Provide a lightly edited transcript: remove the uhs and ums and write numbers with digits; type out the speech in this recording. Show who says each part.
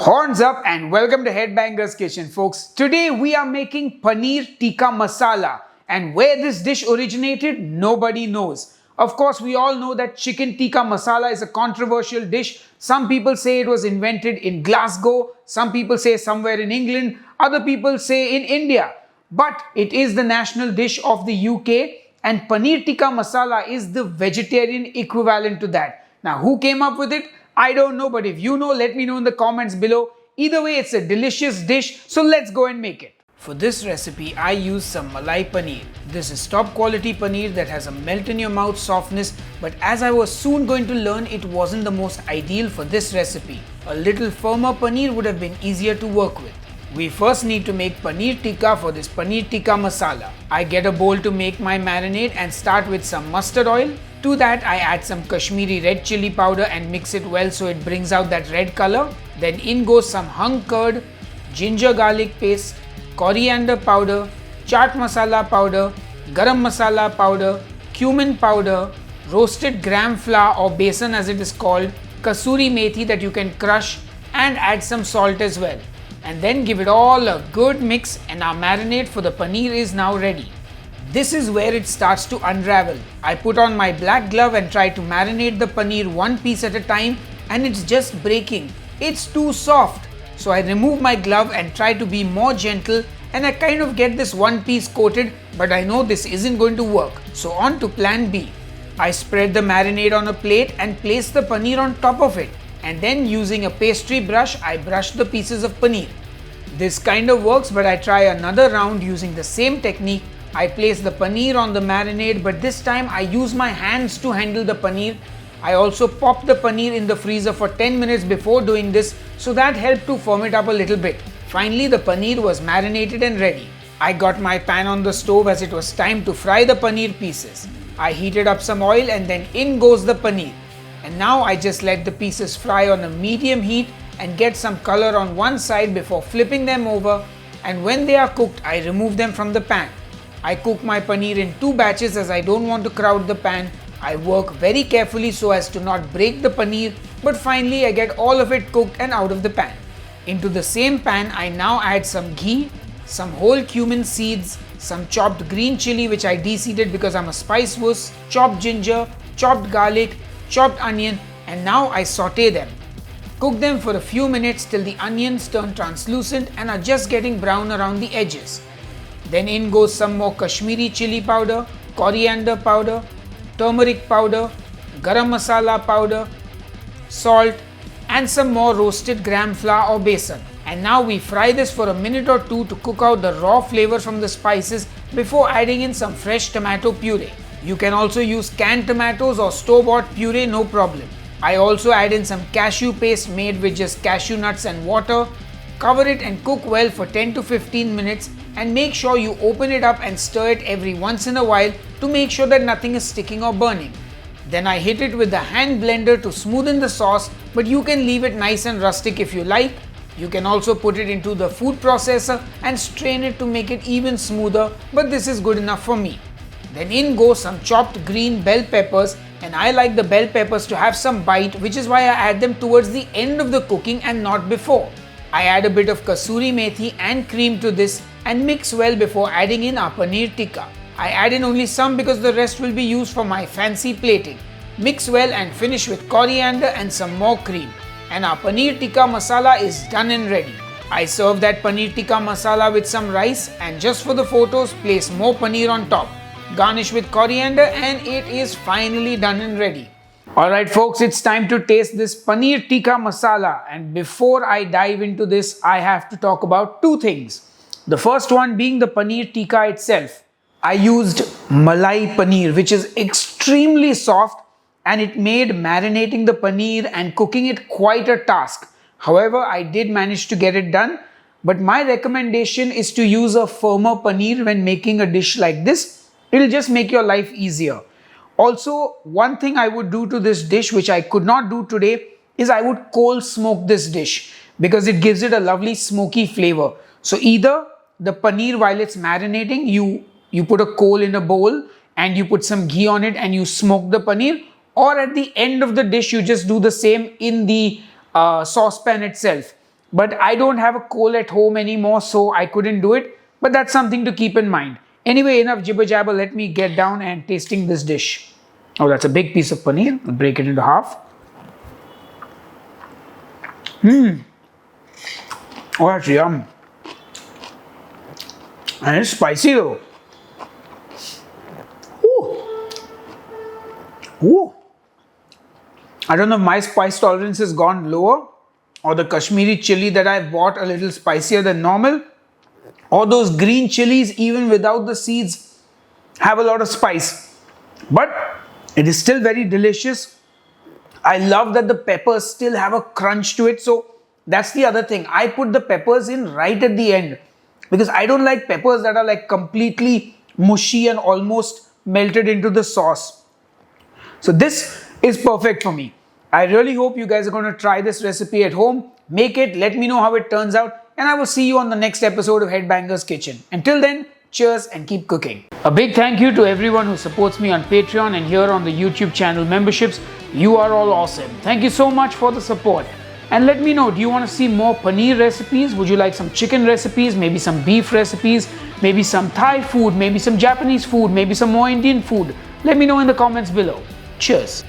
Speaker 1: Horns up and welcome to Headbangers Kitchen, folks. Today we are making Paneer Tikka Masala, and where this dish originated, nobody knows. Of course, we all know that chicken tikka masala is a controversial dish. Some people say it was invented in Glasgow, some people say somewhere in England, other people say in India. But it is the national dish of the UK, and Paneer Tikka Masala is the vegetarian equivalent to that. Now, who came up with it? I don't know, but if you know, let me know in the comments below. Either way, it's a delicious dish, so let's go and make it. For this recipe, I use some malai paneer. This is top quality paneer that has a melt in your mouth softness, but as I was soon going to learn, it wasn't the most ideal for this recipe. A little firmer paneer would have been easier to work with. We first need to make paneer tikka for this paneer tikka masala. I get a bowl to make my marinade and start with some mustard oil. To that, I add some Kashmiri red chilli powder and mix it well so it brings out that red color. Then in goes some hung curd, ginger garlic paste, coriander powder, chaat masala powder, garam masala powder, cumin powder, roasted gram flour or besan as it is called, kasuri methi that you can crush, and add some salt as well. And then give it all a good mix, and our marinade for the paneer is now ready. This is where it starts to unravel. I put on my black glove and try to marinate the paneer one piece at a time, and it's just breaking. It's too soft. So I remove my glove and try to be more gentle, and I kind of get this one piece coated, but I know this isn't going to work. So on to plan B. I spread the marinade on a plate and place the paneer on top of it, and then using a pastry brush, I brush the pieces of paneer. This kind of works, but I try another round using the same technique. I place the paneer on the marinade, but this time I use my hands to handle the paneer. I also pop the paneer in the freezer for 10 minutes before doing this, so that helped to firm it up a little bit. Finally, the paneer was marinated and ready. I got my pan on the stove as it was time to fry the paneer pieces. I heated up some oil and then in goes the paneer. And now I just let the pieces fry on a medium heat and get some color on one side before flipping them over, and when they are cooked, I remove them from the pan. I cook my paneer in two batches as I don't want to crowd the pan. I work very carefully so as to not break the paneer, but finally I get all of it cooked and out of the pan. Into the same pan, I now add some ghee, some whole cumin seeds, some chopped green chilli which I de-seeded because I'm a spice wuss, chopped ginger, chopped garlic, chopped onion, and now I saute them. Cook them for a few minutes till the onions turn translucent and are just getting brown around the edges. Then in goes some more Kashmiri chilli powder, coriander powder, turmeric powder, garam masala powder, salt, and some more roasted gram flour or besan. And now we fry this for a minute or two to cook out the raw flavor from the spices before adding in some fresh tomato puree. You can also use canned tomatoes or store-bought puree, no problem. I also add in some cashew paste made with just cashew nuts and water. Cover it and cook well for 10 to 15 minutes, and make sure you open it up and stir it every once in a while to make sure that nothing is sticking or burning. Then I hit it with the hand blender to smoothen the sauce, but you can leave it nice and rustic if you like. You can also put it into the food processor and strain it to make it even smoother, but this is good enough for me. Then in go some chopped green bell peppers, and I like the bell peppers to have some bite, which is why I add them towards the end of the cooking and not before. I add a bit of kasuri methi and cream to this and mix well before adding in our paneer tikka. I add in only some because the rest will be used for my fancy plating. Mix well and finish with coriander and some more cream. And our paneer tikka masala is done and ready. I serve that paneer tikka masala with some rice, and just for the photos, place more paneer on top. Garnish with coriander, and it is finally done and ready. Alright folks, it's time to taste this Paneer Tikka Masala, and before I dive into this, I have to talk about two things. The first one being the Paneer Tikka itself. I used malai paneer, which is extremely soft, and it made marinating the paneer and cooking it quite a task. However, I did manage to get it done, but my recommendation is to use a firmer paneer when making a dish like this. It'll just make your life easier. Also, one thing I would do to this dish, which I could not do today, is I would coal smoke this dish because it gives it a lovely smoky flavor. So either the paneer, while it's marinating, you put a coal in a bowl and you put some ghee on it and you smoke the paneer, or at the end of the dish you just do the same in the saucepan itself. but I don't have a coal at home anymore, so I couldn't do it. But that's something to keep in mind. Anyway, enough jibber jabber. Let me get down and tasting this dish. Oh, that's a big piece of paneer. I'll break it into half. Oh, that's yum. And it's spicy though. Ooh. Ooh. I don't know if my spice tolerance has gone lower, or the Kashmiri chili that I bought a little spicier than normal, or those green chilies even without the seeds have a lot of spice. But it is still very delicious. I love that the peppers still have a crunch to it. So that's the other thing. I put the peppers in right at the end because I don't like peppers that are like completely mushy and almost melted into the sauce. So this is perfect for me. I really hope you guys are going to try this recipe at home. Make it, let me know how it turns out, and I will see you on the next episode of Headbangers Kitchen. Until then, cheers and keep cooking. A big thank you to everyone who supports me on Patreon and here on the YouTube channel memberships. You are all awesome. Thank you so much for the support. And let me know, do you want to see more paneer recipes? Would you like some chicken recipes? Maybe some beef recipes? Maybe some Thai food? Maybe some Japanese food? Maybe some more Indian food? Let me know in the comments below. Cheers.